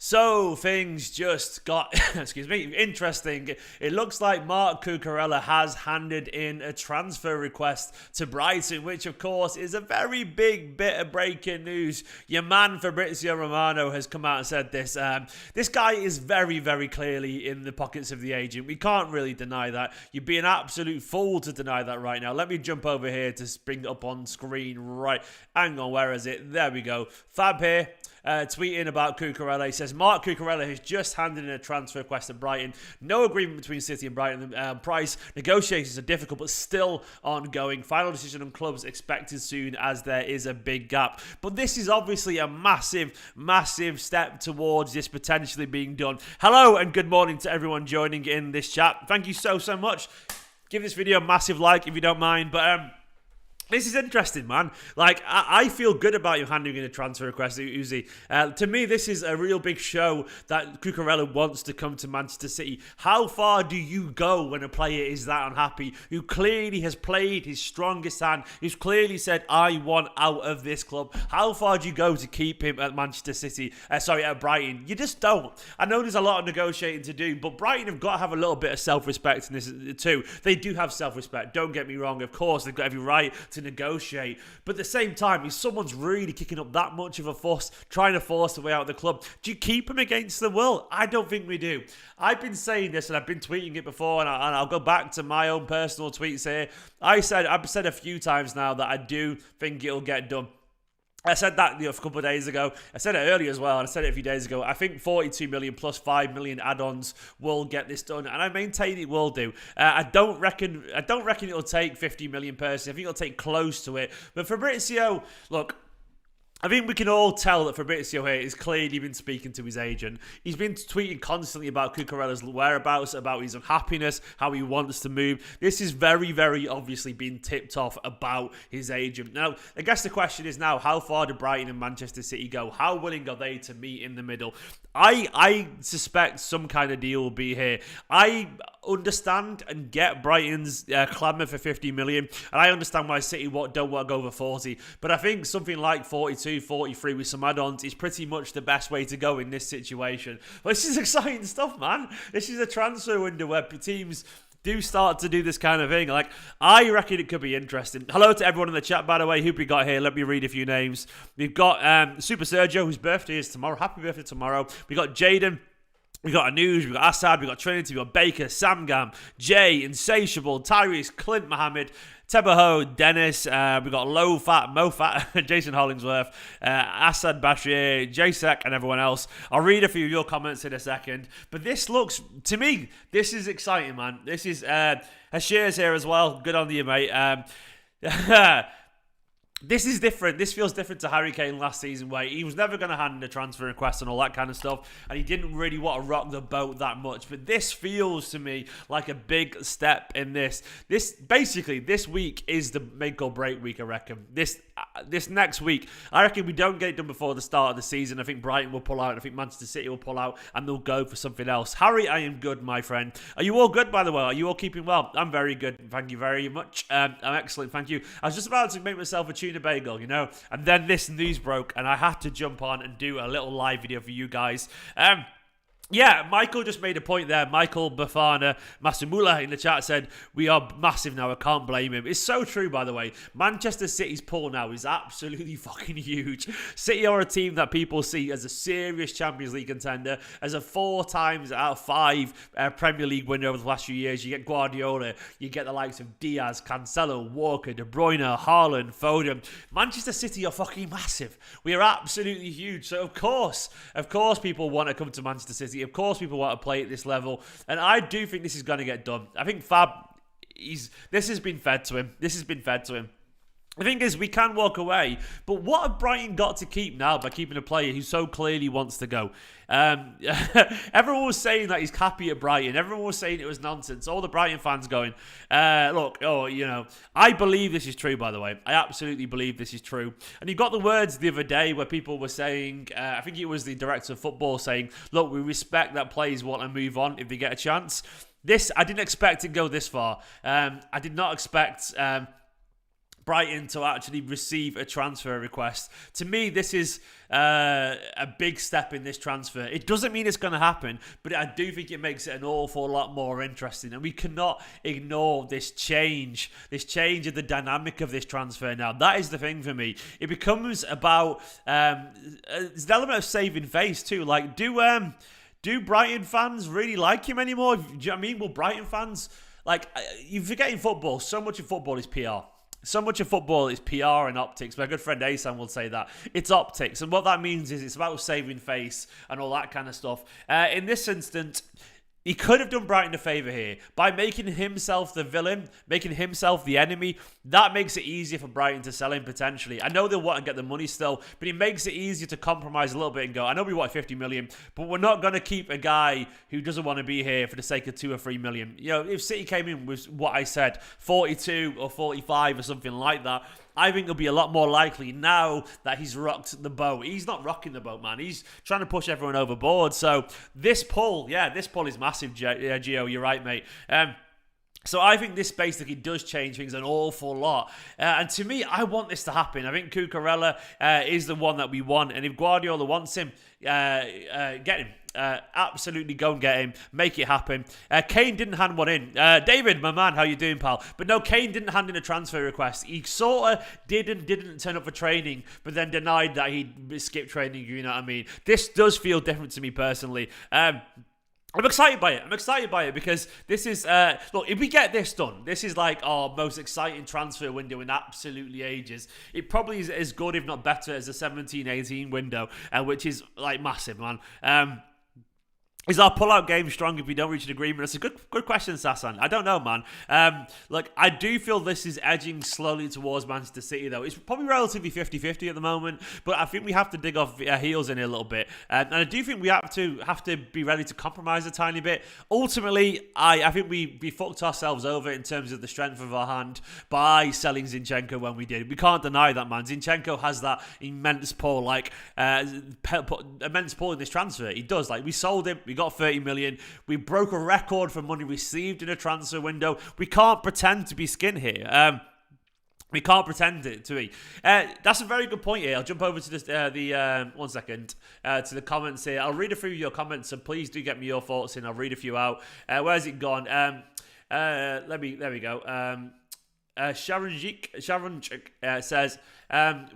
So things just got, excuse me, interesting. It looks like Marc Cucurella has handed in a transfer request to Brighton, which of course is a very big bit of breaking news. Your man Fabrizio Romano has come out and said this. This guy is very, very clearly in the pockets of the agent. We can't really deny that. You'd be an absolute fool to deny that right now. Let me jump over here to bring it up on screen right. Hang on, where is it? There we go. Fab here. Tweeting about Cucurella. He says, Marc Cucurella has just handed in a transfer request to Brighton. No agreement between City and Brighton. Price negotiations are difficult, but still ongoing. Final decision on clubs expected soon as there is a big gap. But this is obviously a massive, massive step towards this potentially being done. Hello and good morning to everyone joining in this chat. Thank you so much. Give this video a massive like if you don't mind. But this is interesting, man. Like, I feel good about you handing in a transfer request, Uzi. To me, this is a real big show that Cucurella wants to come to Manchester City. How far do you go when a player is that unhappy, who clearly has played his strongest hand, who's clearly said, I want out of this club? How far do you go to keep him at Manchester City? At Brighton? You just don't. I know there's a lot of negotiating to do, but Brighton have got to have a little bit of self-respect in this too. They do have self-respect. Don't get me wrong. Of course, they've got every right to negotiate, but at the same time, if someone's really kicking up that much of a fuss trying to force the way out of the club, do you keep him against the will? I don't think we do. I've been saying this and I've been tweeting it before, and I'll go back to my own personal tweets here. I've said a few times now that I do think it'll get done. I said that a couple of days ago. I said it earlier as well, and I said it a few days ago. I think 42 million plus 5 million add-ons will get this done, and I maintain it will do. I don't reckon it'll take 50 million personally. I think it'll take close to it. But Fabrizio, look, I think we can all tell that Fabrizio here has clearly been speaking to his agent. He's been tweeting constantly about Cucurella's whereabouts, about his unhappiness, how he wants to move. This is very, very obviously been tipped off about his agent. Now, I guess the question is now, how far do Brighton and Manchester City go? How willing are they to meet in the middle? I suspect some kind of deal will be here. I understand and get Brighton's clamour for 50 million, and I understand why City don't want to go over 40, but I think something like 42, 43 with some add-ons is pretty much the best way to go in this situation. But this is exciting stuff, man. This is a transfer window where teams do start to do this kind of thing. Like, I reckon it could be interesting. Hello to everyone in the chat, by the way. Who we got here? Let me read a few names. We've got Super Sergio, whose birthday is tomorrow. Happy birthday tomorrow. We got Jaden. We got Anuj, we got Assad, we got Trinity, we got Baker, Samgam, Jay, Insatiable, Tyrese, Clint Mohammed, Tebaho, Dennis, we got Low Fat, Mo Fat, Jason Hollingsworth, Assad Bashir, JSEC, and everyone else. I'll read a few of your comments in a second. But this looks, to me, this is exciting, man. This is, Hashir's here as well. Good on you, mate. This is different. This feels different to Harry Kane last season, where he was never going to hand in a transfer request and all that kind of stuff, and he didn't really want to rock the boat that much. But this feels to me like a big step in this. This week is the make or break week, I reckon. This next week, I reckon we don't get it done before the start of the season. I think Brighton will pull out, and I think Manchester City will pull out, and they'll go for something else. Harry, I am good, my friend. Are you all good, by the way? Are you all keeping well? I'm very good. Thank you very much. I'm excellent. Thank you. I was just about to make myself a tuna bagel, and then this news broke, and I had to jump on and do a little live video for you guys. Yeah, Michael just made a point there. Michael Bafana Masumula in the chat said, we are massive now, I can't blame him. It's so true, by the way. Manchester City's pull now is absolutely fucking huge. City are a team that people see as a serious Champions League contender, as a 4 times out of 5 Premier League winner over the last few years. You get Guardiola, you get the likes of Diaz, Cancelo, Walker, De Bruyne, Haaland, Foden. Manchester City are fucking massive. We are absolutely huge. So of course people want to come to Manchester City. Of course people want to play at this level, and I do think this is going to get done. I think Fab, this has been fed to him. The thing is, we can walk away, but what have Brighton got to keep now by keeping a player who so clearly wants to go? Everyone was saying that he's happy at Brighton. Everyone was saying it was nonsense. All the Brighton fans going, I believe this is true, by the way. I absolutely believe this is true. And you got the words the other day where people were saying, I think it was the director of football saying, look, we respect that players want to move on if they get a chance. I didn't expect it to go this far. I did not expect Brighton to actually receive a transfer request. To me, this is a big step in this transfer. It doesn't mean it's going to happen, but I do think it makes it an awful lot more interesting. And we cannot ignore this change of the dynamic of this transfer now. That is the thing for me. It becomes about there's an element of saving face too. Like, do Brighton fans really like him anymore? Do you know what I mean? Will Brighton fans, like, you're forgetting football. So much of football is PR. So much of football is PR and optics. My good friend Asan will say that. It's optics. And what that means is it's about saving face and all that kind of stuff. In this instance, he could have done Brighton a favour here by making himself the villain, making himself the enemy. That makes it easier for Brighton to sell him potentially. I know they'll want to get the money still, but it makes it easier to compromise a little bit and go, I know we want 50 million, but we're not going to keep a guy who doesn't want to be here for the sake of 2 or 3 million. You know, if City came in with what I said, 42 or 45 or something like that, I think it'll be a lot more likely now that he's rocked the boat. He's not rocking the boat, man. He's trying to push everyone overboard. So this pull is massive, Gio. You're right, mate. So I think this basically does change things an awful lot. And to me, I want this to happen. I think Cucurella is the one that we want. And if Guardiola wants him, get him. Absolutely go and get him. Make it happen. Kane didn't hand one in. David, my man, how you doing, pal? But no, Kane didn't hand in a transfer request. He sort of didn't turn up for training, but then denied that he'd skipped training, you know what I mean? This does feel different to me personally. I'm excited by it because this is, look, if we get this done, this is like our most exciting transfer window in absolutely ages. It probably is as good, if not better, as the 17-18 window, which is like massive, man. Is our pull-out game strong if we don't reach an agreement? That's a good question, Sasan. I don't know, man. Look, I do feel this is edging slowly towards Manchester City, though. It's probably relatively 50-50 at the moment, but I think we have to dig off our heels in here a little bit. And I do think we have to be ready to compromise a tiny bit. Ultimately, I think we fucked ourselves over in terms of the strength of our hand by selling Zinchenko when we did. We can't deny that, man. Zinchenko has that immense pull, immense pull in this transfer. He does. Like, we sold him. We got 30 million. We broke a record for money received in a transfer window. We can't pretend to be skin here. We can't pretend it to be. That's a very good point here. I'll jump over to this, one second, to the comments here. I'll read a few of your comments, so please do get me your thoughts in. I'll read a few out. Where's it gone? There we go. Sharon says,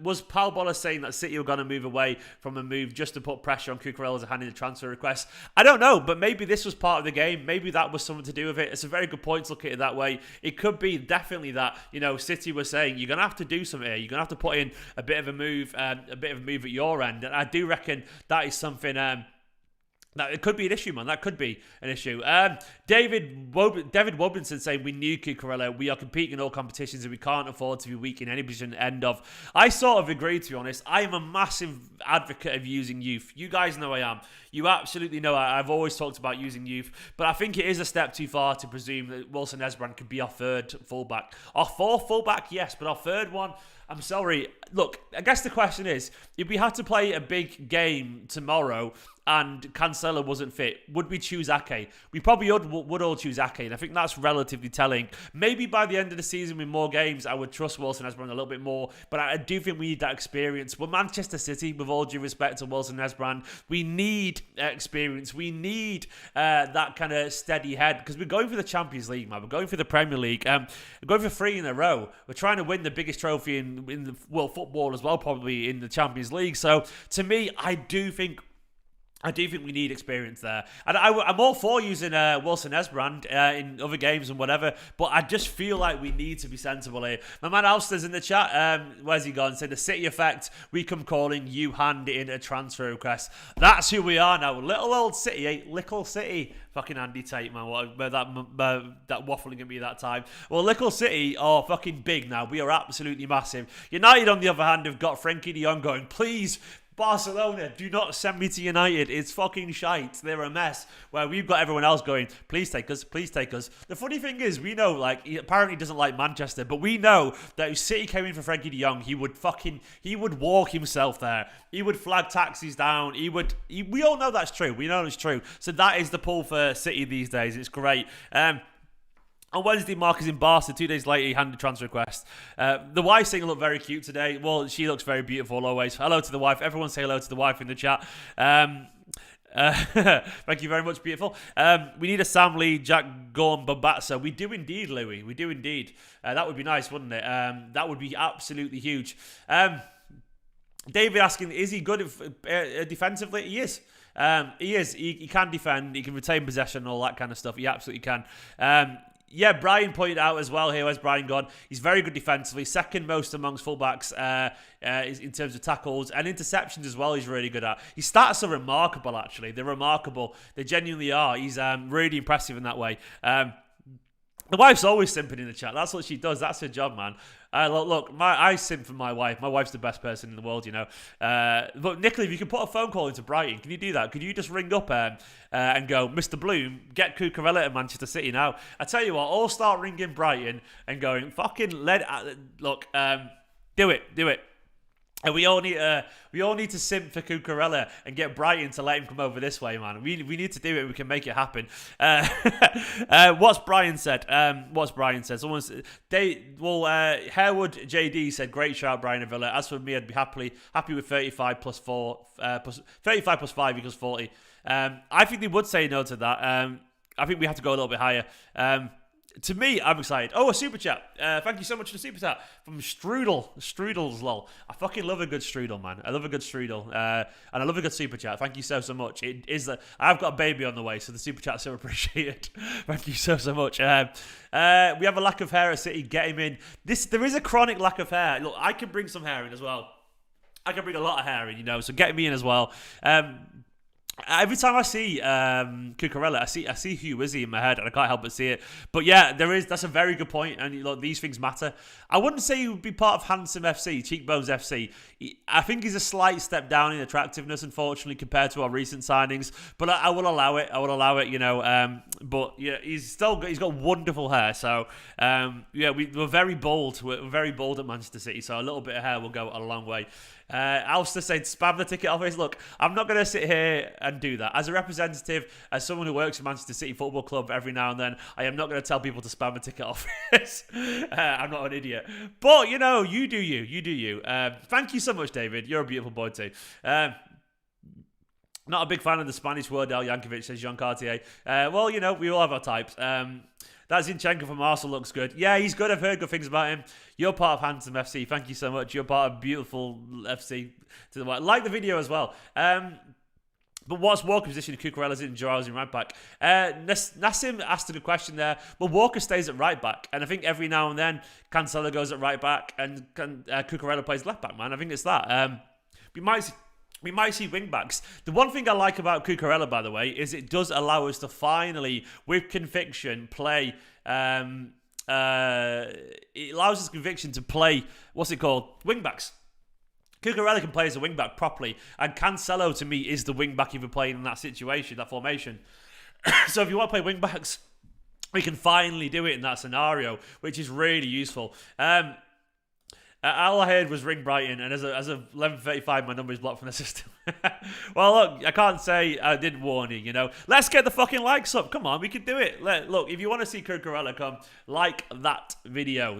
was Paul Boller saying that City were going to move away from a move just to put pressure on Cucurella to hand in the transfer request? I don't know, but maybe this was part of the game. Maybe that was something to do with it. It's a very good point to look at it that way. It could be definitely that, City was saying, you're going to have to do something here. You're going to have to put in a bit of a move at your end. And I do reckon that is something... That it could be an issue, man. That could be an issue. David Wobinson saying, we knew Cucurella. We are competing in all competitions and we can't afford to be weak in any position. End of. I sort of agree, to be honest. I am a massive advocate of using youth. You guys know I am. You absolutely know I've always talked about using youth. But I think it is a step too far to presume that Wilson Esbrand could be our third fullback. Our fourth fullback, yes, but our third one... I'm sorry. Look, I guess the question is, if we had to play a big game tomorrow and Cancelo wasn't fit, would we choose Ake? We probably would all choose Ake, and I think that's relatively telling. Maybe by the end of the season with more games, I would trust Wilson Esbrand a little bit more, but I do think we need that experience. We're Manchester City, with all due respect to Wilson Esbrand. We need experience. We need that kind of steady head, because we're going for the Champions League, man. We're going for the Premier League. We're going for 3 in a row. We're trying to win the biggest trophy in the world football as well, probably in the Champions League. So to me, I do think we need experience there. And I'm all for using Wilson Esbrand in other games and whatever, but I just feel like we need to be sensible here. My man Alster's in the chat. Where's he gone? Said the City effect. We come calling, you hand in a transfer request. That's who we are now. Little old City, eh? Little City. Fucking Andy Tate, man. What that waffling at me that time. Well, Little City are fucking big now. We are absolutely massive. United, on the other hand, have got Frenkie de Jong going, please, Barcelona, do not send me to United. It's fucking shite. They're a mess. Where we've got everyone else going, please take us, please take us. The funny thing is, we know, like, he apparently doesn't like Manchester, but we know that if City came in for Frenkie de Jong, he would walk himself there. He would flag taxis down. We all know that's true. We know it's true. So that is the pull for City these days. It's great. On Wednesday, Mark is in Barca. 2 days later, he handed transfer request. The wife saying look very cute today. Well, she looks very beautiful always. Hello to the wife. Everyone say hello to the wife in the chat. Thank you very much, beautiful. We need a Sam Lee, Jack Gorn, Babatsa. We do indeed, Louis. We do indeed. That would be nice, wouldn't it? That would be absolutely huge. David asking, is he good defensively? He is. He is. He can defend. He can retain possession and all that kind of stuff. He absolutely can. Yeah, Brian pointed out as well here. Where's Brian gone? He's very good defensively. Second most amongst fullbacks in terms of tackles and interceptions as well. He's really good at. His stats are remarkable, actually. They're remarkable. They genuinely are. He's really impressive in that way. The wife's always simping in the chat. That's what she does. That's her job, man. Look, I simp for my wife. My wife's the best person in the world, you know. But Nicola, if you could put a phone call into Brighton, can you do that? Could you just ring up and go, Mr. Bloom, get Cucurella to Manchester City now? I tell you what, all start ringing Brighton and going, fucking do it. And we all need to simp for Cucurella and get Brighton to let him come over this way, man. We need to do it. We can make it happen. What's Brian said? Someone said, Harewood JD said, great shout, Brian and Villa. As for me, I'd be happy with 35 plus 35 plus 5 equals 40. I think they would say no to that. I think we have to go a little bit higher. To me, I'm excited. Oh, a super chat. Thank you so much for the super chat from Strudel's lol. I fucking love a good strudel, man. I love a good strudel. And I love a good super chat. Thank you so much. It is I've got a baby on the way, so the super chat's so appreciated. Thank you so much. We have a lack of hair at City. Get him in. There is a chronic lack of hair. Look, I can bring some hair in as well. I can bring a lot of hair in, you know. So get me in as well. Every time I see Cucurella, I see Hugh Wizzy in my head, and I can't help but see it. But yeah, that's a very good point, and look, these things matter. I wouldn't say he would be part of Handsome FC, Cheekbones FC. I think he's a slight step down in attractiveness, unfortunately, compared to our recent signings. But I will allow it. You know. But yeah, he's got wonderful hair. So yeah, we're very bold. We're very bold at Manchester City. So a little bit of hair will go a long way. Alistair said, spam the ticket office. Look, I'm not going to sit here and do that. As a representative, as someone who works for Manchester City Football Club every now and then, I am not going to tell people to spam the ticket office. I'm not an idiot. But, you know, you do you. Thank you so much, David. You're a beautiful boy too. Not a big fan of the Spanish word, El Yankovic, says Jean Cartier. Well, you know, we all have our types. That Zinchenko from Arsenal looks good. Yeah, he's good. I've heard good things about him. You're part of Handsome FC. Thank you so much. You're part of Beautiful FC. To the right. Like the video as well. But what's Walker's position if Cucurella's in, Gerard's in right back? Nassim asked a good question there. Well, Walker stays at right back. And I think every now and then, Cancelo goes at right back and Cucurella plays left back, man. I think it's that. We might see wing backs. The one thing I like about Cucurella, by the way, is it does allow us to finally, with conviction, play. It allows us conviction to play. What's it called? Wing backs. Cucurella can play as a wing back properly, and Cancelo to me is the wing back if we're playing in that situation, that formation. So if you want to play wing backs, we can finally do it in that scenario, which is really useful. All I heard was ring Brighton, and as of 11:35, my number is blocked from the system. Well, look, I can't say I didn't warn you, you know. Let's get the fucking likes up. Come on, we can do it. Look, if you want to see Cucurella come, like this video.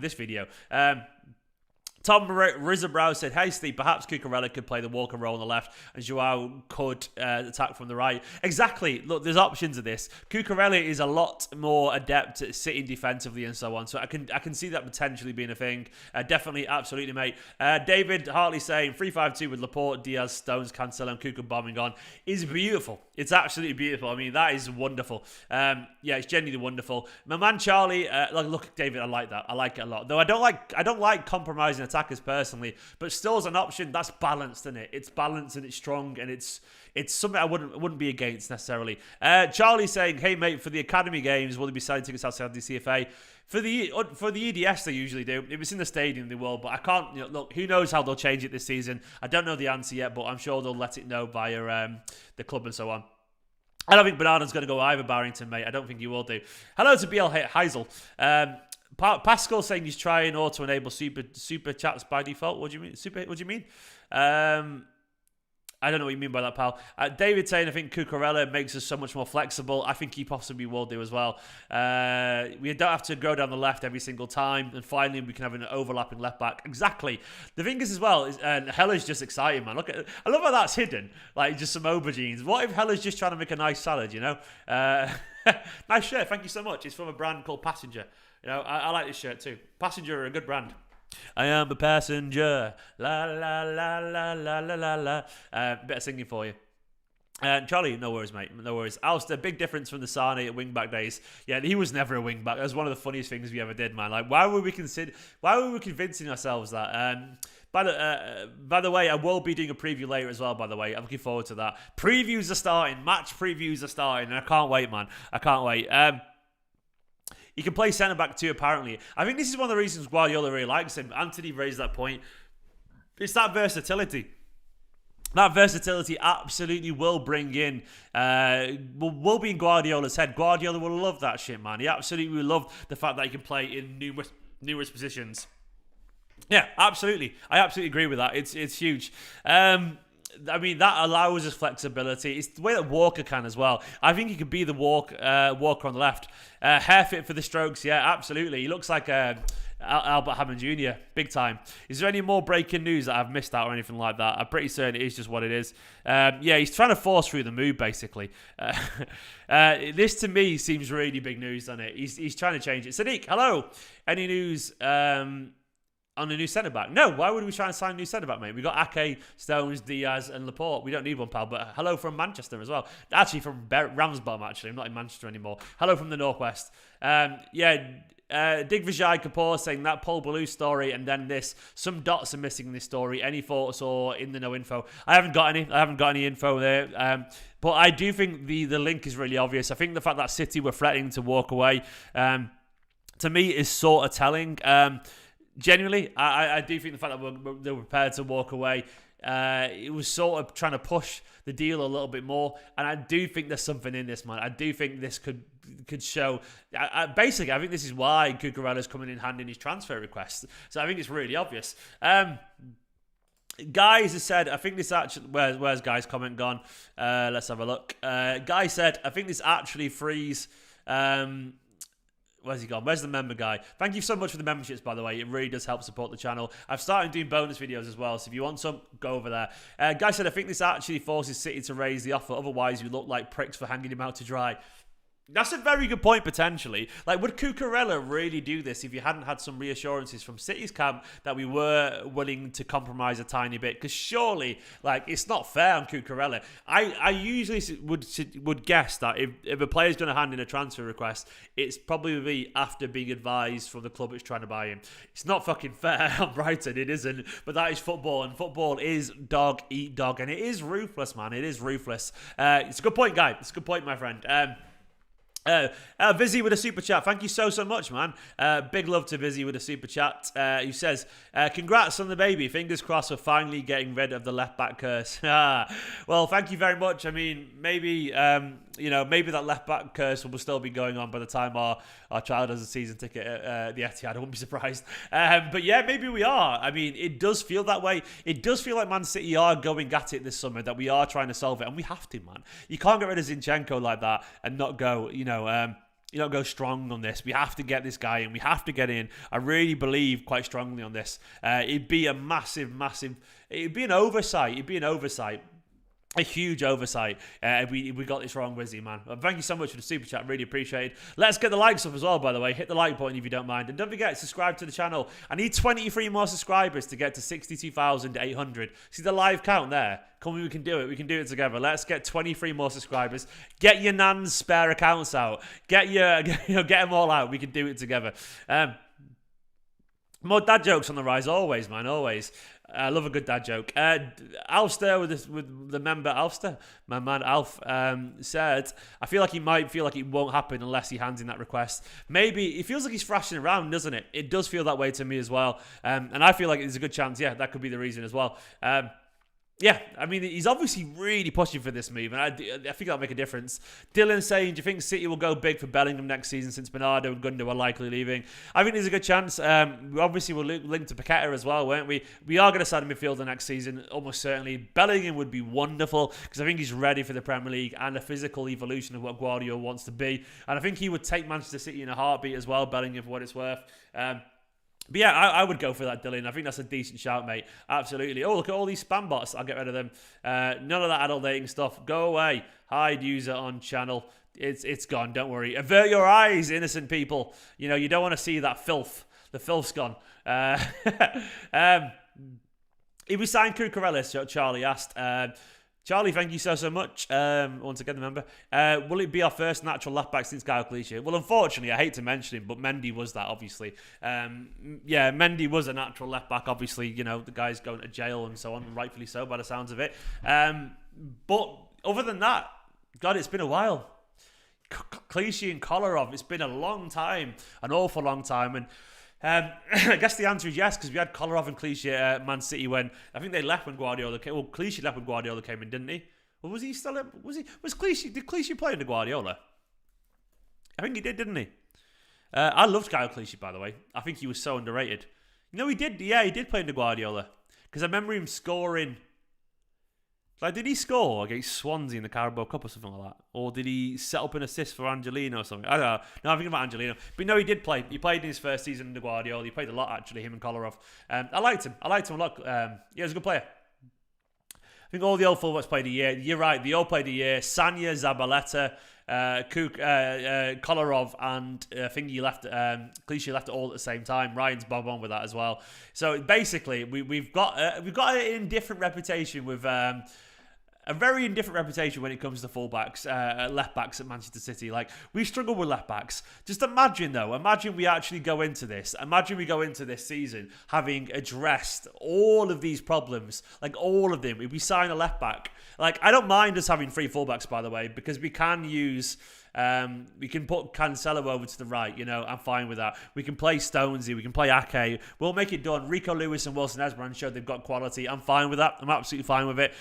Tom Rizabrow said, hey Steve, perhaps Cucurella could play the Walker role on the left and Joao could attack from the right. Exactly. Look, there's options of this. Cucurella is a lot more adept at sitting defensively and so on. So I can see that potentially being a thing. Definitely, absolutely, mate. David Hartley saying 3-5-2 with Laporte, Diaz, Stones, Cancelo and Cucur bombing on is beautiful. It's absolutely beautiful. I mean, that is wonderful. Yeah, it's genuinely wonderful. My man Charlie, look, David, I like that. I like it a lot. Though I don't like compromising attackers personally, but still as an option, that's balanced, isn't it? It's balanced and it's strong and it's something I wouldn't be against necessarily. Charlie saying, hey mate, for the academy games, will they be selling tickets outside the CFA? For the EDS, they usually do. If it's in the stadium, they will. But I can't. Look, who knows how they'll change it this season? I don't know the answer yet, but I'm sure they'll let it know via the club and so on. I don't think Bernardo's going to go either, Barrington, mate. I don't think he will do. Hello to BL Heisel. Pascal saying he's trying auto-enable super chats by default. What do you mean? What do you mean? I don't know what you mean by that, pal. David saying, I think Cucurella makes us so much more flexible. I think he possibly will do as well. We don't have to go down the left every single time. And finally, we can have an overlapping left back. Exactly. The thing is as well, Hella's just exciting, man. Look at, I love how that's hidden. Like, just some aubergines. What if Hella's just trying to make a nice salad, you know? Nice shirt. Thank you so much. It's from a brand called Passenger. You know, I like this shirt too. Passenger are a good brand. I am a passenger. La la la la la la la la. Bit of singing for you. Charlie, no worries, mate. No worries. Alistair, big difference from the Sane at wing-back days. Yeah, he was never a wing-back. That was one of the funniest things we ever did, man. Like, why were we convincing ourselves that? By the way, I will be doing a preview later as well, by the way. I'm looking forward to that. Previews are starting. Match previews are starting. And I can't wait, man. I can't wait. He can play centre-back too, apparently. I think this is one of the reasons Guardiola really likes him. Anthony raised that point. It's that versatility. That versatility absolutely will bring in, will be in Guardiola's head. Guardiola will love that shit, man. He absolutely will love the fact that he can play in numerous positions. Yeah, absolutely. I absolutely agree with that. It's huge. I mean, that allows us flexibility. It's the way that Walker can as well. I think he could be the Walker on the left. Hair fit for the strokes, yeah, absolutely. He looks like Albert Hammond Jr., big time. Is there any more breaking news that I've missed out or anything like that? I'm pretty certain it is just what it is. Yeah, he's trying to force through the move, basically. This, to me, seems really big news, doesn't it? He's trying to change it. Sadiq, hello. Any news on a new centre-back? No, why would we try and sign a new centre-back, mate? We got Ake, Stones, Diaz and Laporte. We don't need one, pal, but hello from Manchester as well. Actually, from Ramsbottom, actually. I'm not in Manchester anymore. Hello from the Northwest. Dig Vijay Kapoor saying that Paul Ballou story and then this. Some dots are missing in this story. Any thoughts or in the no info? I haven't got any info there. But I do think the link is really obvious. I think the fact that City were threatening to walk away, to me, is sort of telling. Genuinely, I do think the fact that they were prepared to walk away, it was sort of trying to push the deal a little bit more. And I do think there's something in this, man. I do think this could show. Basically, I think this is why Cucurella's coming in hand in his transfer request. So I think it's really obvious. Guys has said, I think this actually... Where's Guy's comment gone? Let's have a look. Guy said, I think this actually frees... Where's he gone? Where's the member guy? Thank you so much for the memberships, by the way. It really does help support the channel. I've started doing bonus videos as well, so if you want some, go over there. Guy said, I think this actually forces City to raise the offer. Otherwise, you look like pricks for hanging him out to dry. That's a very good point, potentially. Like, would Cucurella really do this if you hadn't had some reassurances from City's camp that we were willing to compromise a tiny bit? Because surely, like, it's not fair on Cucurella. I usually would guess that if a player's going to hand in a transfer request, it's probably after being advised from the club that's trying to buy him. It's not fucking fair on Brighton, it isn't. But that is football, and football is dog eat dog, and it is ruthless, man. It is ruthless. It's a good point, guy. It's a good point, my friend. Vizzy with a super chat. Thank you so much, man. Big love to Vizzy with a super chat. He says, congrats on the baby. Fingers crossed for finally getting rid of the left back curse. Well, thank you very much. I mean, maybe maybe that left back curse will still be going on by the time our child has a season ticket at the Etihad. I wouldn't be surprised. But yeah, maybe we are. I mean, it does feel that way. It does feel like Man City are going at it this summer, that we are trying to solve it, and we have to, man. You can't get rid of Zinchenko like that and not go, go strong on this. We have to get this guy in. We have to get in. I really believe quite strongly on this. It'd be a massive... It'd be an oversight. A huge oversight if we got this wrong, Wizzy, man. Thank you so much for the super chat. Really appreciate it. Let's get the likes up as well, by the way. Hit the like button if you don't mind. And don't forget, subscribe to the channel. I need 23 more subscribers to get to 62,800. See the live count there? Come on, we can do it. We can do it together. Let's get 23 more subscribers. Get your nan's spare accounts out. Get them all out. We can do it together. More dad jokes on the rise, always, man, always. I love a good dad joke. Alster with the member Alster, my man Alf, said, I feel like he might feel like it won't happen unless he hands in that request. Maybe it feels like he's thrashing around, doesn't it? It does feel that way to me as well. And I feel like there's a good chance, yeah, that could be the reason as well. Yeah, I mean, he's obviously really pushing for this move, and I think that'll make a difference. Dylan saying, do you think City will go big for Bellingham next season since Bernardo and Gundo are likely leaving? I think there's a good chance. We obviously will link to Paqueta as well, weren't we? We are going to sign a midfielder next season, almost certainly. Bellingham would be wonderful, because I think he's ready for the Premier League and a physical evolution of what Guardiola wants to be. And I think he would take Manchester City in a heartbeat as well, Bellingham, for what it's worth. But yeah, I would go for that, Dylan. I think that's a decent shout, mate. Absolutely. Oh, look at all these spam bots. I'll get rid of them. None of that adult dating stuff. Go away. Hide user on channel. It's gone. Don't worry. Avert your eyes, innocent people. You know, you don't want to see that filth. The filth's gone. If we signed Cucurella, Charlie asked. Charlie, thank you so much. Once again, remember, will it be our first natural left back since Kyle Clichy? Well, unfortunately, I hate to mention him, but Mendy was that, obviously. Yeah, Mendy was a natural left back, obviously. You know, the guy's going to jail and so on, rightfully so, by the sounds of it. But other than that, God, it's been a while. Clichy and Kolarov, it's been a long time, an awful long time, and I guess the answer is yes, because we had Kolarov and Clichy at Man City when I think they left when Guardiola came. Well, Clichy left when Guardiola came in, didn't he? Or was he still? Was Clichy? Did Clichy play under Guardiola? I think he did, didn't he? I loved Kyle Clichy, by the way. I think he was so underrated. No, he did. Yeah, he did play under Guardiola, because I remember him scoring. Like, did he score against Swansea in the Carabao Cup or something like that? Or did he set up an assist for Angelino or something? I don't know. No, I'm thinking about Angelino. But no, he did play. He played in his first season under Guardiola. He played a lot, actually, him and Kolarov. I liked him. I liked him a lot. Yeah, he was a good player. I think all the old fullbacks played a year. You're right. They all played a year. Sanya, Zabaleta, Kolarov, and I think Clichy left it all at the same time. Ryan's bob on with that as well. So basically, we've got an indifferent reputation with a very indifferent reputation when it comes to fullbacks, left backs at Manchester City. Like, we struggle with left backs. Just imagine we actually go into this. Imagine we go into this season having addressed all of these problems, like all of them. If we sign a left back, like, I don't mind us having three fullbacks, by the way, because we can use. We can put Cancelo over to the right, you know, I'm fine with that. We can play Stonesy, we can play Ake, we'll make it done. Rico Lewis and Wilson Esbrand showed they've got quality. I'm fine with that. I'm absolutely fine with it.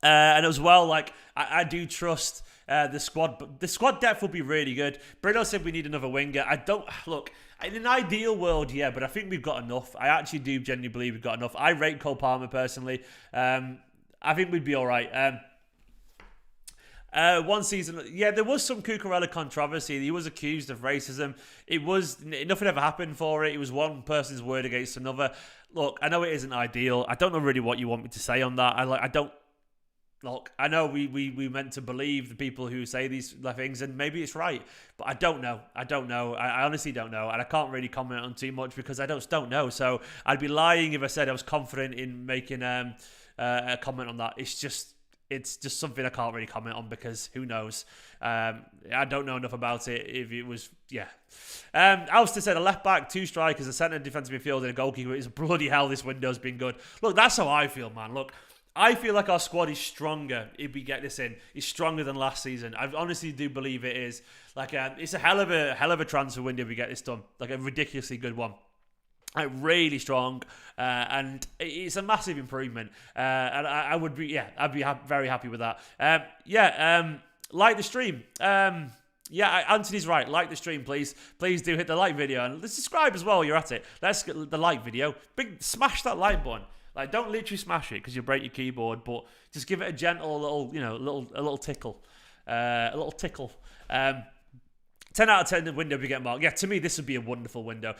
And as well, like, I do trust the squad. The squad depth will be really good. Bruno said we need another winger. Look, in an ideal world, yeah, but I think we've got enough. I actually do genuinely believe we've got enough. I rate Cole Palmer personally. I think we'd be all right. One season, yeah, there was some Cucurella controversy. He was accused of racism. Nothing ever happened for it. It was one person's word against another. Look, I know it isn't ideal. I don't know really what you want me to say on that. Look, I know we meant to believe the people who say these things, and maybe it's right, but I don't know. I honestly don't know, and I can't really comment on too much because I just don't know. So I'd be lying if I said I was confident in making a comment on that. It's just something I can't really comment on because who knows? I don't know enough about it. If it was, yeah. Alistair said a left back, two strikers, a centre defensive midfielder, and a goalkeeper. It's bloody hell. This window's been good. Look, that's how I feel, man. Look. I feel like our squad is stronger if we get this in. It's stronger than last season. I honestly do believe it is. Like, it's a hell of a transfer window if we get this done. Like, a ridiculously good one. Like, really strong, and it's a massive improvement. And I would be, yeah, I'd be very happy with that. Like the stream. Anthony's right. Like the stream, please. Please do hit the like video and let's subscribe as well while you're at it. Let's get the like video. Smash that like button. Like, don't literally smash it because you'll break your keyboard, but just give it a gentle little, a little tickle. A little tickle. 10 out of 10 the window we get marked. Yeah, to me, this would be a wonderful window.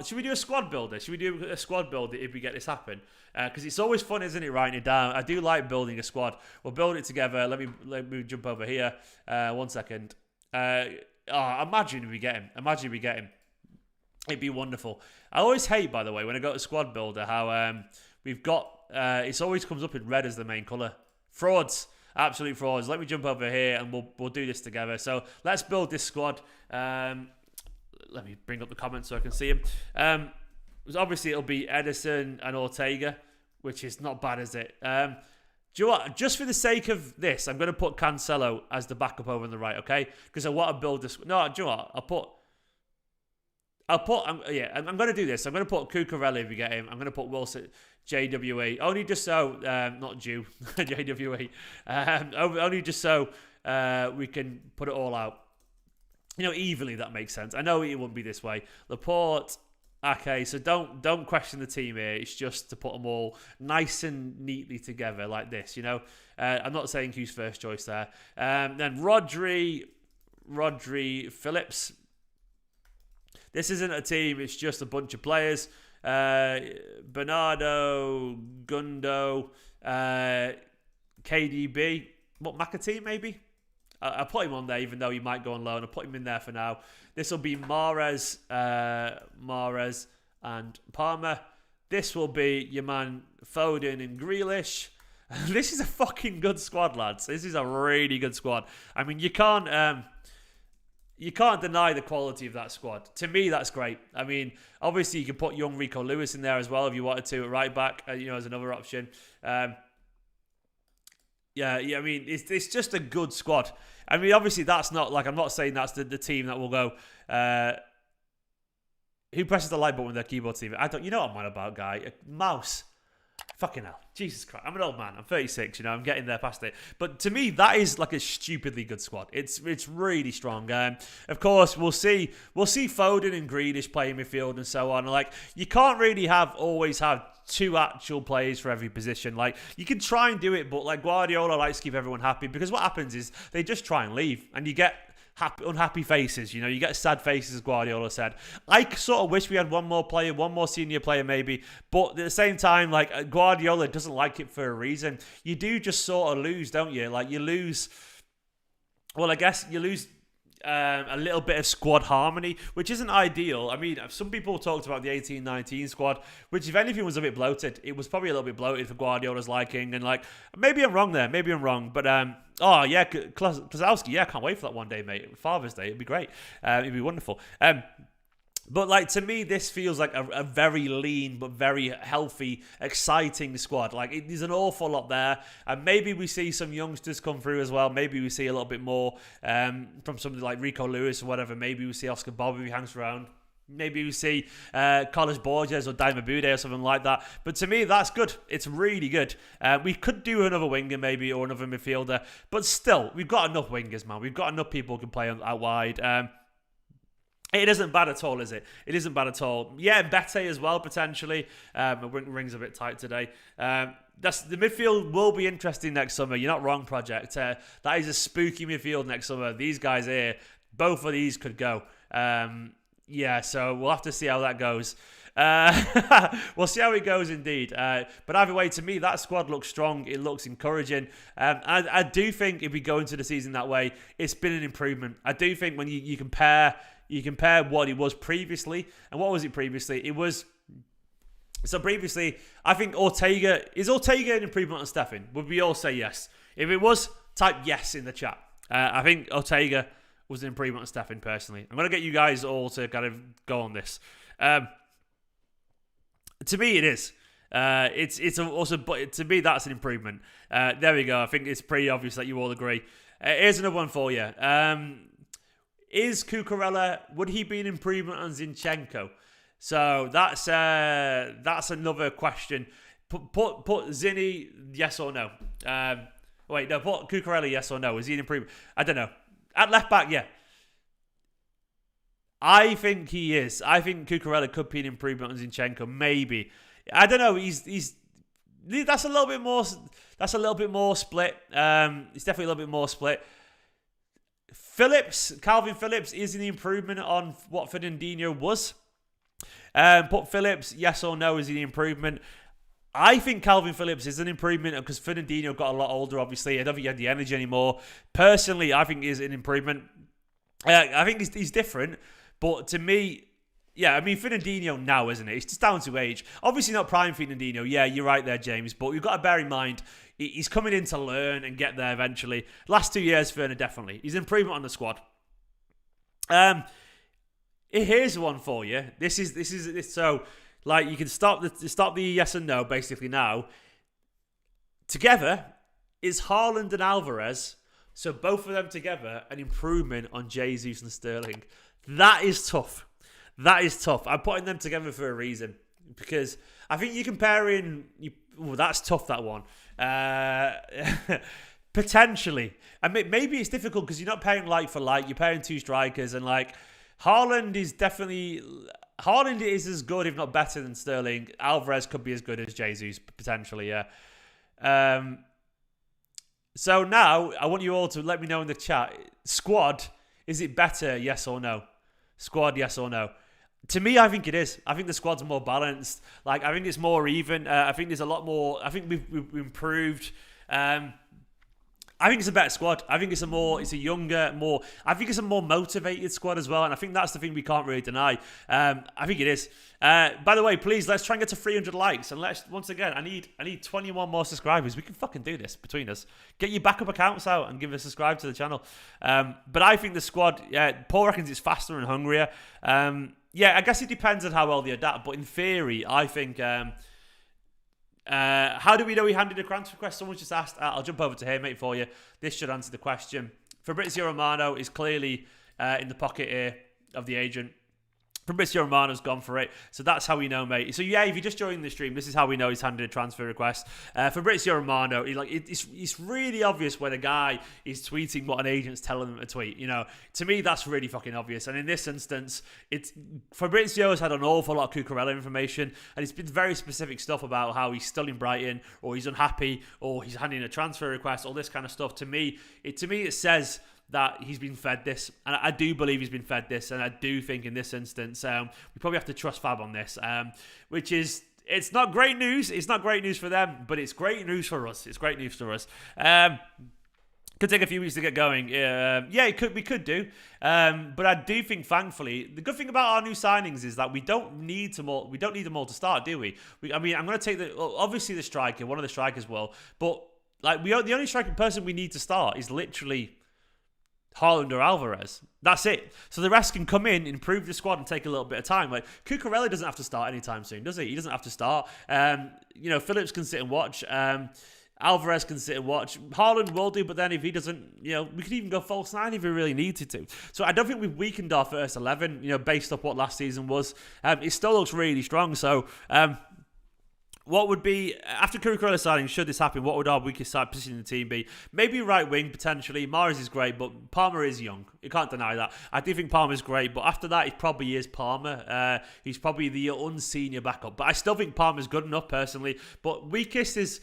Should we do a squad builder? Should we do a squad builder if we get this happen? Because it's always fun, isn't it, writing it down? I do like building a squad. We'll build it together. Let me jump over here. 1 second. Imagine we get him. It'd be wonderful. I always hate, by the way, when I go to squad builder, how we've got, it always comes up in red as the main colour. Frauds. Absolute frauds. Let me jump over here and we'll do this together. So let's build this squad. Let me bring up the comments so I can see them. Obviously, it'll be Edison and Ortega, which is not bad, is it? Do you know what? Just for the sake of this, I'm going to put Cancelo as the backup over on the right, okay? Because I want to build this. No, do you know what? I'm going to do this. I'm going to put Cucurella if you get him. I'm going to put Wilson, JWE. Only just so, not Jew, JWE. Only just so we can put it all out. Evenly, that makes sense. I know it wouldn't be this way. Laporte, okay, so don't question the team here. It's just to put them all nice and neatly together like this, I'm not saying who's first choice there. Then Rodri, Phillips. This isn't a team, it's just a bunch of players. Bernardo, Gundo, KDB. What, McAtee maybe? I'll put him on there even though he might go on loan. I'll put him in there for now. This will be Mahrez and Palmer. This will be your man Foden and Grealish. This is a fucking good squad, lads. This is a really good squad. I mean, you can't deny the quality of that squad. To me, that's great. I mean, obviously you can put young Rico Lewis in there as well if you wanted to at right back, as another option. I mean, it's just a good squad. I mean, obviously that's not I'm not saying that's the team that will go. Who presses the like button with their keyboard, Steve? I don't. You know what I'm on about, guy. Mouse. Fucking hell. Jesus Christ. I'm an old man. I'm 36, I'm getting there past it. But to me, that is like a stupidly good squad. It's really strong. Of course, we'll see Foden and Grealish playing midfield and so on. You can't really always have two actual players for every position. You can try and do it, but Guardiola likes to keep everyone happy, because what happens is they just try and leave and you get unhappy faces, you get sad faces, as Guardiola said. I sort of wish we had one more senior player maybe, but at the same time, Guardiola doesn't like it for a reason. You do just sort of lose, don't you? You lose, well, I guess you lose a little bit of squad harmony, which isn't ideal. I mean, some people talked about the 18-19 squad, which if anything was a bit bloated. It was probably a little bit bloated for Guardiola's liking, and maybe I'm wrong there, but oh yeah, Klazowski, yeah, I can't wait for that one day, mate. Father's Day, it'd be great. It'd be wonderful. But to me, this feels like a very lean but very healthy, exciting squad. There's an awful lot there, and maybe we see some youngsters come through as well. Maybe we see a little bit more from somebody like Rico Lewis or whatever. Maybe we see Oscar Bob if he hangs around. Maybe we see Carlos Borges or Daima Bude or something like that. But to me, that's good. It's really good. We could do another winger maybe, or another midfielder. But still, we've got enough wingers, man. We've got enough people who can play out wide. It isn't bad at all, is it? It isn't bad at all. Yeah, Bete as well, potentially. My ring's a bit tight today. The midfield will be interesting next summer. You're not wrong, Project. That is a spooky midfield next summer. These guys here, both of these could go. So we'll have to see how that goes. We'll see how it goes indeed. But either way, to me, that squad looks strong. It looks encouraging. I do think if we go into the season that way, it's been an improvement. I do think when you compare what it was previously, and what was it previously? So previously, I think is Ortega an improvement on Stefan? Would we all say yes? If it was, type yes in the chat. I think Ortega was an improvement on Stefan personally. I'm going to get you guys all to kind of go on this. To me, it is. It's also, but to me, that's an improvement. There we go. I think it's pretty obvious that you all agree. Here's another one for you. Is Cucurella, would he be an improvement on Zinchenko? So that's another question. Put Zinny, yes or no. Put Cucurella, yes or no. Is he an improvement? I don't know. At left back, yeah. I think he is. I think Cucurella could be an improvement on Zinchenko. Maybe. I don't know. That's a little bit more. That's a little bit more split. It's definitely a little bit more split. Calvin Phillips is an improvement on what Fernandinho was. Put Phillips, yes or no, is he an improvement? I think Calvin Phillips is an improvement because Fernandinho got a lot older, obviously. I don't think he had the energy anymore. Personally, I think he's an improvement. I think he's different, but to me, yeah, I mean, Fernandinho now, isn't it? It's just down to age. Obviously not prime Fernandinho. Yeah, you're right there, James, but you've got to bear in mind, he's coming in to learn and get there eventually. Last 2 years, Ferner, definitely. He's an improvement on the squad. Here's one for you. This is so, you can stop the yes and no, basically now. Together, is Haaland and Alvarez, so both of them together, an improvement on Jesus and Sterling? That is tough. That is tough. I'm putting them together for a reason because I think you're comparing. That's tough. That one. Potentially, and maybe it's difficult because you're not pairing like for like. You're pairing two strikers, and like Haaland is as good, if not better, than Sterling. Alvarez could be as good as Jesus potentially. Yeah. So now I want you all to let me know in the chat. Squad, is it better? Yes or no? Squad, yes or no? To me, I think it is. I think the squad's more balanced. Like, I think it's more even. I think there's a lot more. I think we've improved. I think it's a better squad. I think it's a younger, I think it's a more motivated squad as well. And I think that's the thing we can't really deny. I think it is. By the way, please, let's try and get to 300 likes. And once again, I need 21 more subscribers. We can fucking do this between us. Get your backup accounts out and give a subscribe to the channel. But I think the squad, Paul reckons it's faster and hungrier. I guess it depends on how well they adapt. But in theory, I think... how do we know he handed a transfer request? Someone just asked. I'll jump over to here, mate, for you. This should answer the question. Fabrizio Romano is clearly in the pocket here of the agent. Fabrizio Romano's gone for it. So that's how we know, mate. So yeah, if you just joined the stream, this is how we know he's handed a transfer request. Fabrizio Romano, it's really obvious when a guy is tweeting what an agent's telling them to tweet. You know, to me, that's really fucking obvious. And in this instance, Fabrizio's had an awful lot of Cucurella information, and it's been very specific stuff about how he's still in Brighton, or he's unhappy, or he's handing a transfer request, all this kind of stuff. To me, it says that he's been fed this, and I do believe he's been fed this, and I do think in this instance we probably have to trust Fab on this, which is, it's not great news. It's not great news for them, but it's great news for us. It's great news for us. Could take a few weeks to get going. We could do, but I do think, thankfully, the good thing about our new signings is that we don't need them all to start, do we? I'm going to take obviously the striker, one of the strikers will, but like the only striking person we need to start is literally Haaland or Alvarez. That's it. So the rest can come in, improve the squad, and take a little bit of time. Like Cucurella doesn't have to start anytime soon, does he? He doesn't have to start. Phillips can sit and watch. Alvarez can sit and watch. Haaland will do, but then if he doesn't, we could even go false nine if we really needed to. So I don't think we've weakened our first 11, based off what last season was. It still looks really strong. So, what would be, after Cucurella signing, should this happen, what would our weakest side position in the team be? Maybe right wing, potentially. Mahrez is great, but Palmer is young. You can't deny that. I do think Palmer's great, but after that, it probably is Palmer. He's probably the unsenior backup. But I still think Palmer's good enough, personally. But weakest is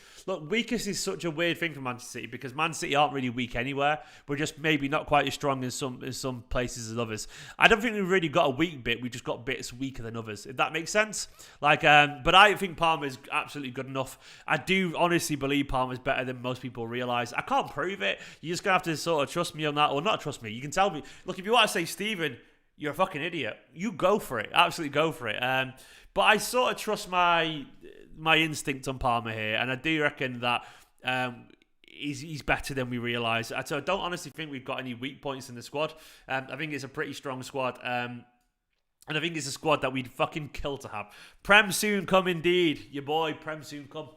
such a weird thing for Manchester City, because Man City aren't really weak anywhere. We're just maybe not quite as strong in some places as others. I don't think we've really got a weak bit. We just got bits weaker than others, if that makes sense. But I think Palmer's absolutely good enough. I do honestly believe Palmer's better than most people realise. I can't prove it. You're just going to have to sort of trust me on that, or not trust me. You can tell me, look, if you want to say, Stephen, you're a fucking idiot, you go for it. Absolutely go for it. But I sort of trust my instinct on Palmer here, and I do reckon that he's better than we realise. So I don't honestly think we've got any weak points in the squad. I think it's a pretty strong squad. And I think it's a squad that we'd fucking kill to have. Prem soon come indeed. Your boy, Prem soon come.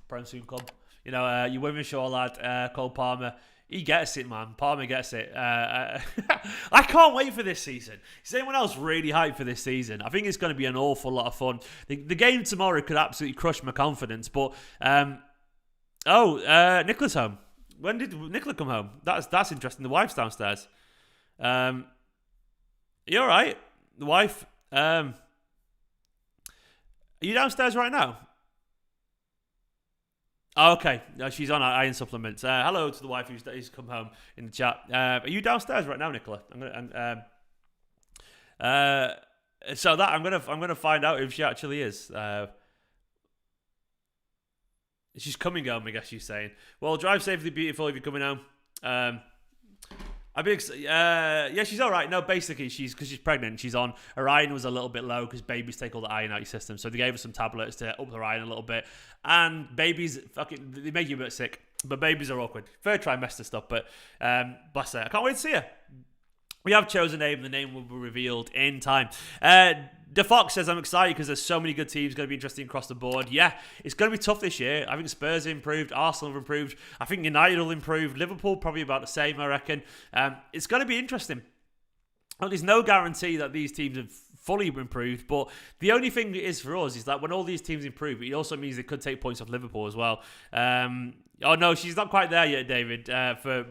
Prem soon come. Your women's show lad, Cole Palmer. He gets it, man. Palmer gets it. I can't wait for this season. Is anyone else really hyped for this season? I think it's going to be an awful lot of fun. The game tomorrow could absolutely crush my confidence. But, Nicola's home. When did Nicola come home? That's interesting. The wife's downstairs. You all right? The wife, are you downstairs right now? Oh, okay, she's on iron supplements. Hello to the wife who's come home in the chat. Are you downstairs right now, Nicola? I'm gonna find out if she actually is. She's coming home, I guess she's saying. Well, drive safely, beautiful, if you're coming home. She's all right. No, basically, because she's pregnant, she's on. Her iron was a little bit low because babies take all the iron out of your system. So they gave her some tablets to up her iron a little bit. And babies, they make you a bit sick. But babies are awkward. Third trimester stuff, but bless her. I can't wait to see her. We have chosen a name. The name will be revealed in time. The Fox says, I'm excited because there's so many good teams going to be interesting across the board. Yeah, it's going to be tough this year. I think Spurs have improved. Arsenal have improved. I think United will improve. Liverpool probably about the same, I reckon. It's going to be interesting. Well, there's no guarantee that these teams have fully improved, but the only thing it is for us is that when all these teams improve, it also means they could take points off Liverpool as well. Oh no, she's not quite there yet, David. For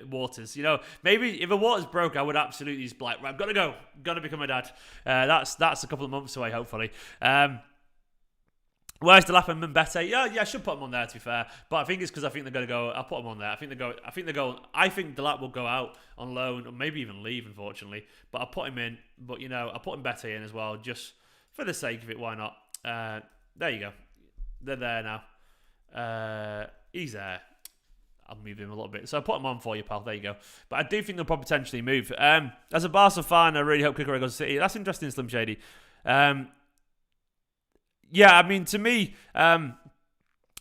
Waters, maybe if a Waters broke, I would absolutely just be like, right, I've got to become a dad. That's a couple of months away, hopefully. Where's the Lapham and Bete? Yeah, I should put them on there, to be fair. But I think it's because I think they're going to go. I'll put them on there. I think Delap will go out on loan, or maybe even leave, unfortunately. But I'll put him in. But I'll put him Bete in as well, just for the sake of it. Why not? There you go. They're there now. He's there. I'll move him a little bit. So I'll put him on for you, pal. There you go. But I do think they'll probably potentially move. As a Barca fan, I really hope Cucurella goes to City. That's interesting, Slim Shady. Yeah, I mean, to me,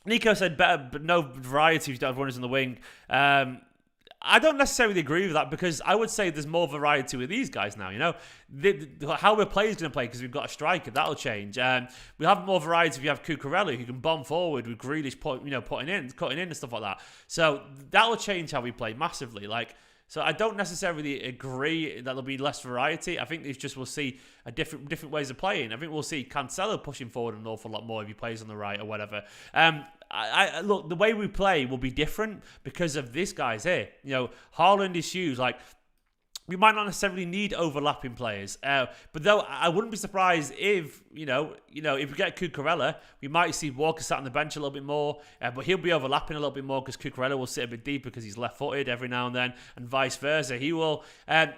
Nico said better, but no variety if you don't have runners in the wing. I don't necessarily agree with that because I would say there's more variety with these guys now. How we're players going to play because we've got a striker, that'll change. We have more variety if you have Cucurella who can bomb forward with Grealish, cutting in and stuff like that. So that'll change how we play massively. So I don't necessarily agree that there'll be less variety. I think we'll see a different ways of playing. I think we'll see Cancelo pushing forward an awful lot more if he plays on the right or whatever. Look, the way we play will be different because of this guy's here. Haaland is huge. We might not necessarily need overlapping players, but though I wouldn't be surprised if if we get Cucurella, we might see Walker sat on the bench a little bit more, but he'll be overlapping a little bit more because Cucurella will sit a bit deeper because he's left-footed every now and then, and vice versa. He will, and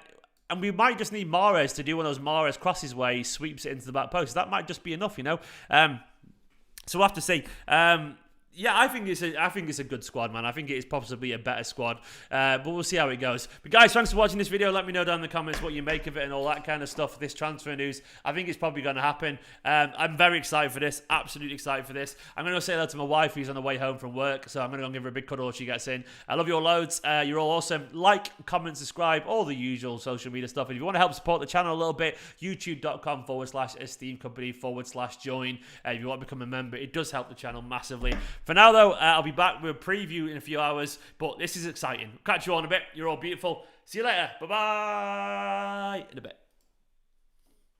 we might just need Mahrez to do one of those Mahrez crosses where he sweeps it into the back post. That might just be enough, So we'll have to see. Yeah, I think it's a good squad, man. I think it is possibly a better squad, but we'll see how it goes. But guys, thanks for watching this video. Let me know down in the comments what you make of it and all that kind of stuff. This transfer news, I think it's probably going to happen. I'm very excited for this. Absolutely excited for this. I'm going to say that to my wife who's on the way home from work, so I'm going to go and give her a big cuddle when she gets in. I love you all loads. You're all awesome. Like, comment, subscribe, all the usual social media stuff. And if you want to help support the channel a little bit, youtube.com/Esteemed Company/join. If you want to become a member, it does help the channel massively. For now, though, I'll be back with a preview in a few hours, but this is exciting. Catch you all in a bit. You're all beautiful. See you later. Bye-bye. In a bit.